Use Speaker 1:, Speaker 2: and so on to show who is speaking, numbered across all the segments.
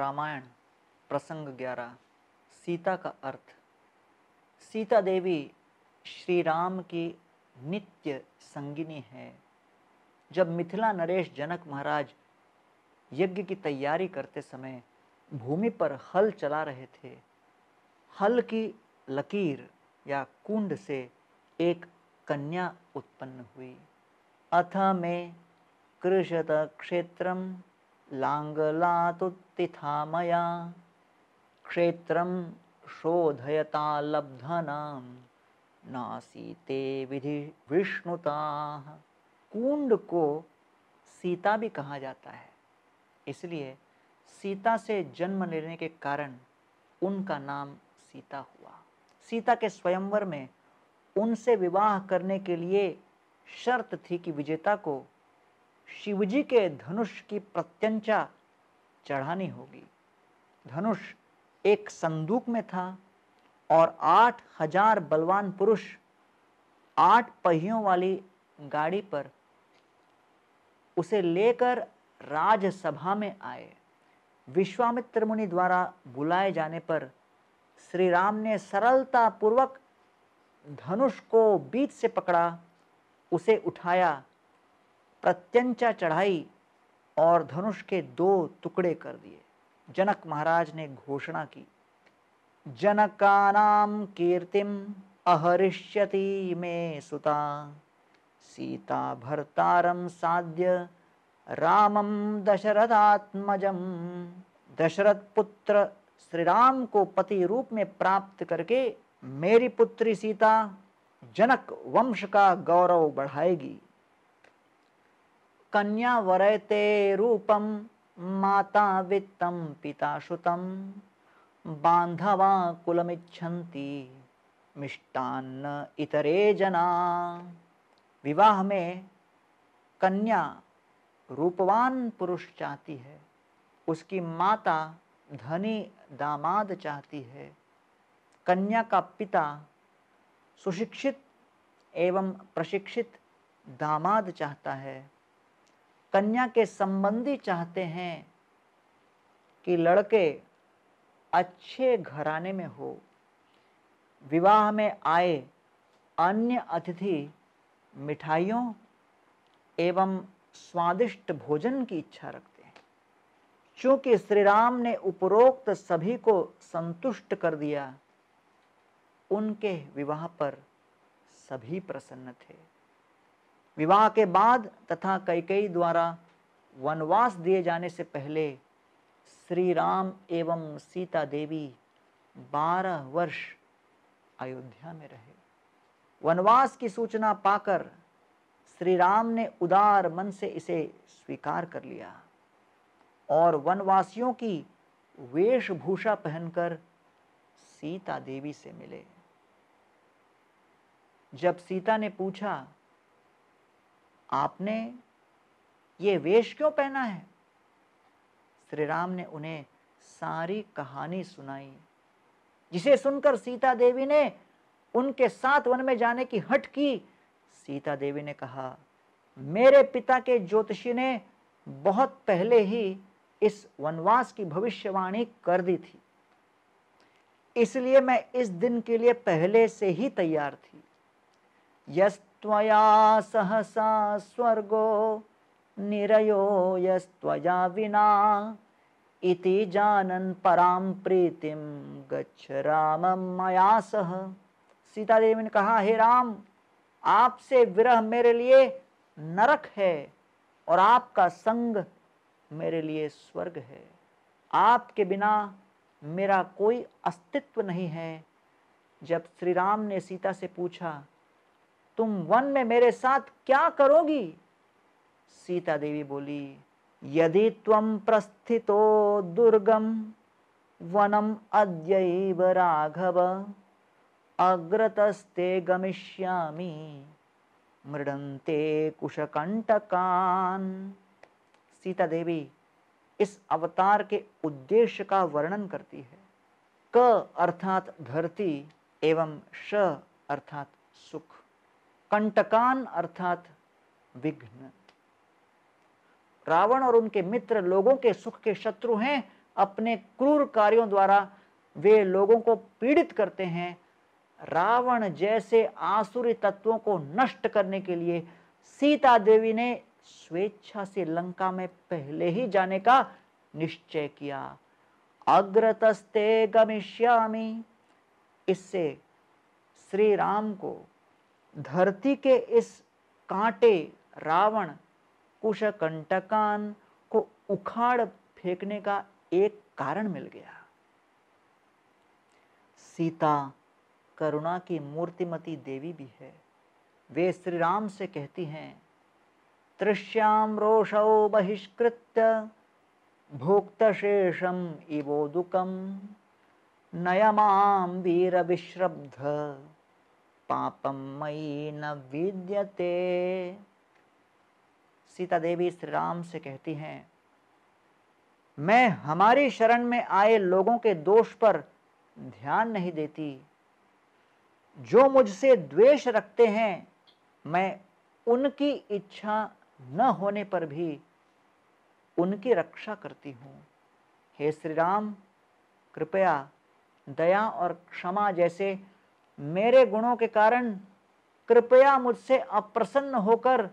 Speaker 1: रामायण प्रसंग 11 सीता का अर्थ। सीता देवी श्री राम की नित्य संगिनी है। जब मिथिला नरेश जनक महाराज यज्ञ की तैयारी करते समय भूमि पर हल चला रहे थे, हल की लकीर या कुंड से एक कन्या उत्पन्न हुई। अथ में कृषत क्षेत्रम लांगलातुत्थिता मया क्षेत्रम शोधयता लब्धनाम नासीते विधि विष्णुता। कुंड को सीता भी कहा जाता है, इसलिए सीता से जन्म लेने के कारण उनका नाम सीता हुआ। सीता के स्वयंवर में उनसे विवाह करने के लिए शर्त थी कि विजेता को शिवजी के धनुष की प्रत्यंचा चढ़ानी होगी। धनुष एक संदूक में था और 8,000 बलवान पुरुष 8 पहियों वाली गाड़ी पर उसे लेकर राजसभा में आए। विश्वामित्र मुनि द्वारा बुलाए जाने पर श्री राम ने सरलता पूर्वक धनुष को बीच से पकड़ा, उसे उठाया, प्रत्यंचा चढ़ाई और धनुष के 2 टुकड़े कर दिए। जनक महाराज ने घोषणा की, जनकानां कीर्तिम अहरिष्यति मे सुता सीता भर्तारं साध्य रामम दशरथात्मजम। दशरथ पुत्र श्री राम को पति रूप में प्राप्त करके मेरी पुत्री सीता जनक वंश का गौरव बढ़ाएगी। कन्या वरयते रूपम माता वित्तम पिता श्रुतम बांधवा कुलमिच्छन्ति मिष्टान्न इतरे जना। विवाह में कन्या रूपवान पुरुष चाहती है, उसकी माता धनी दामाद चाहती है, कन्या का पिता सुशिक्षित एवं प्रशिक्षित दामाद चाहता है, कन्या के संबंधी चाहते हैं कि लड़के अच्छे घराने में हो। विवाह में आए अन्य अतिथि मिठाइयों एवं स्वादिष्ट भोजन की इच्छा रखते हैं। चूंकि श्री राम ने उपरोक्त सभी को संतुष्ट कर दिया, उनके विवाह पर सभी प्रसन्न थे। विवाह के बाद तथा कैकेयी द्वारा वनवास दिए जाने से पहले श्री राम एवं सीता देवी 12 वर्ष अयोध्या में रहे। वनवास की सूचना पाकर श्री राम ने उदार मन से इसे स्वीकार कर लिया और वनवासियों की वेशभूषा पहनकर सीता देवी से मिले। जब सीता ने पूछा, आपने ये वेश क्यों पहना है? श्री राम ने उन्हें सारी कहानी सुनाई, जिसे सुनकर सीता देवी ने उनके साथ वन में जाने की हठ की। सीता देवी ने कहा, मेरे पिता के ज्योतिषी ने बहुत पहले ही इस वनवास की भविष्यवाणी कर दी थी, इसलिए मैं इस दिन के लिए पहले से ही तैयार थी। यस्त्वया सहसा स्वर्गो निरयो यस्त्वया विना इति जानन पराम प्रीतिम गच्छ रामम मया सह। सीता देवी ने कहा, हे राम, आपसे विरह मेरे लिए नरक है और आपका संग मेरे लिए स्वर्ग है। आपके बिना मेरा कोई अस्तित्व नहीं है। जब श्री राम ने सीता से पूछा, तुम वन में मेरे साथ क्या करोगी? सीता देवी बोली, यदि त्वं प्रस्थितो दुर्गम वनम अद्यैव राघव अग्रतस्ते गमिष्यामि मृडन्ते कुशकंटकान। सीता देवी इस अवतार के उद्देश्य का वर्णन करती है। क अर्थात धरती एवं श अर्थात सुख, कंटकान अर्थात विघ्न। रावण और उनके मित्र लोगों के सुख के शत्रु हैं, अपने क्रूर कार्यों द्वारा वे लोगों को पीड़ित करते हैं, रावण जैसे आसुरी तत्वों को नष्ट करने के लिए सीता देवी ने स्वेच्छा से लंका में पहले ही जाने का निश्चय किया। अग्रतस्ते गमिष्यामि, इससे श्री राम को धरती के इस कांटे रावण कुशकंटकान को उखाड़ फेंकने का एक कारण मिल गया। सीता करुणा की मूर्तिमती देवी भी है। वे श्री राम से कहती हैं, तृष्याम रोषौ बहिष्कृत्य भोक्तशेषम इवोदुकम नयमाम वीर विश्रब्ध पापम मयि न विद्यते। सीता देवी श्री राम से कहती हैं, मैं हमारी शरण में आए लोगों के दोष पर ध्यान नहीं देती। जो मुझसे द्वेष रखते हैं, मैं उनकी इच्छा न होने पर भी उनकी रक्षा करती हूँ। हे श्री राम, कृपया दया और क्षमा जैसे मेरे गुणों के कारण कृपया मुझसे अप्रसन्न होकर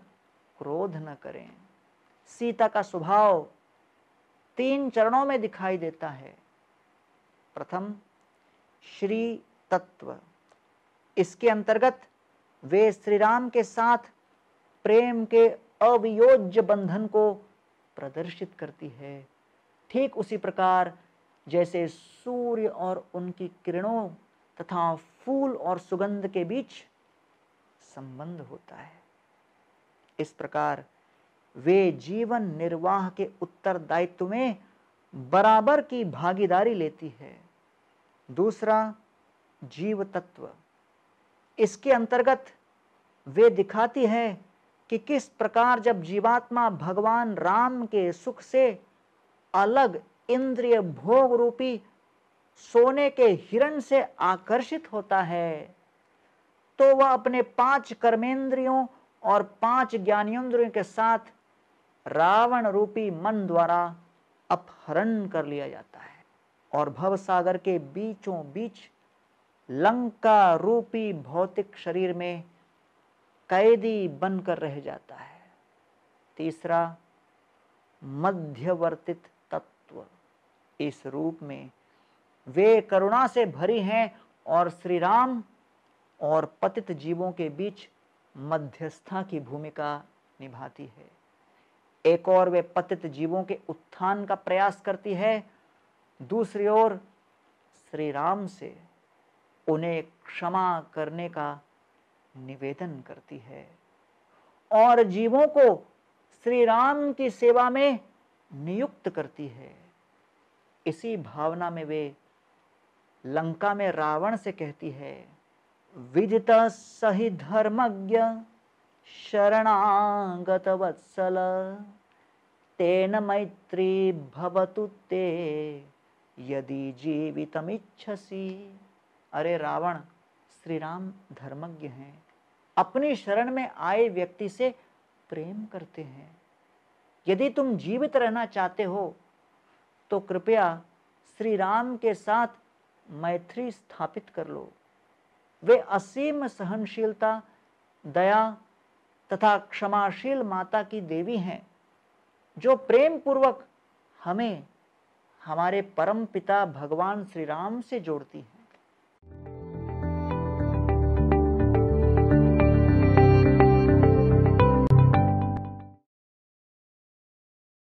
Speaker 1: क्रोध न करें। सीता का स्वभाव 3 चरणों में दिखाई देता है। प्रथम, श्री तत्व। इसके अंतर्गत वे श्री राम के साथ प्रेम के अवियोज्य बंधन को प्रदर्शित करती है। ठीक उसी प्रकार जैसे सूर्य और उनकी किरणों तथा फूल और सुगंध के बीच संबंध होता है, इस प्रकार वे जीवन निर्वाह के उत्तरदायित्व में बराबर की भागीदारी लेती है। दूसरा, जीव तत्व। इसके अंतर्गत वे दिखाती है कि किस प्रकार जब जीवात्मा भगवान राम के सुख से अलग इंद्रिय भोग रूपी सोने के हिरण से आकर्षित होता है, तो वह अपने 5 कर्मेंद्रियों और 5 ज्ञानेंद्रियों के साथ रावण रूपी मन द्वारा अपहरण कर लिया जाता है और भवसागर के बीचों बीच लंका रूपी भौतिक शरीर में कैदी बनकर रह जाता है। तीसरा, मध्यवर्तित तत्व। इस रूप में वे करुणा से भरी हैं और श्री राम और पतित जीवों के बीच मध्यस्था की भूमिका निभाती है। एक ओर वे पतित जीवों के उत्थान का प्रयास करती है, दूसरी ओर श्री राम से उन्हें क्षमा करने का निवेदन करती है और जीवों को श्री राम की सेवा में नियुक्त करती है। इसी भावना में वे लंका में रावण से कहती है, विदित सहि धर्मज्ञ शरणागत वत्सल तेन मैत्री भवतु ते यदि जीवितमिच्छसि। अरे रावण, श्री राम धर्मज्ञ हैं, अपनी शरण में आए व्यक्ति से प्रेम करते हैं। यदि तुम जीवित रहना चाहते हो तो कृपया श्री राम के साथ मैत्री स्थापित कर लो। वे असीम सहनशीलता, दया तथा क्षमाशील माता की देवी हैं, जो प्रेम पूर्वक हमें हमारे परम पिता भगवान श्री राम से जोड़ती हैं।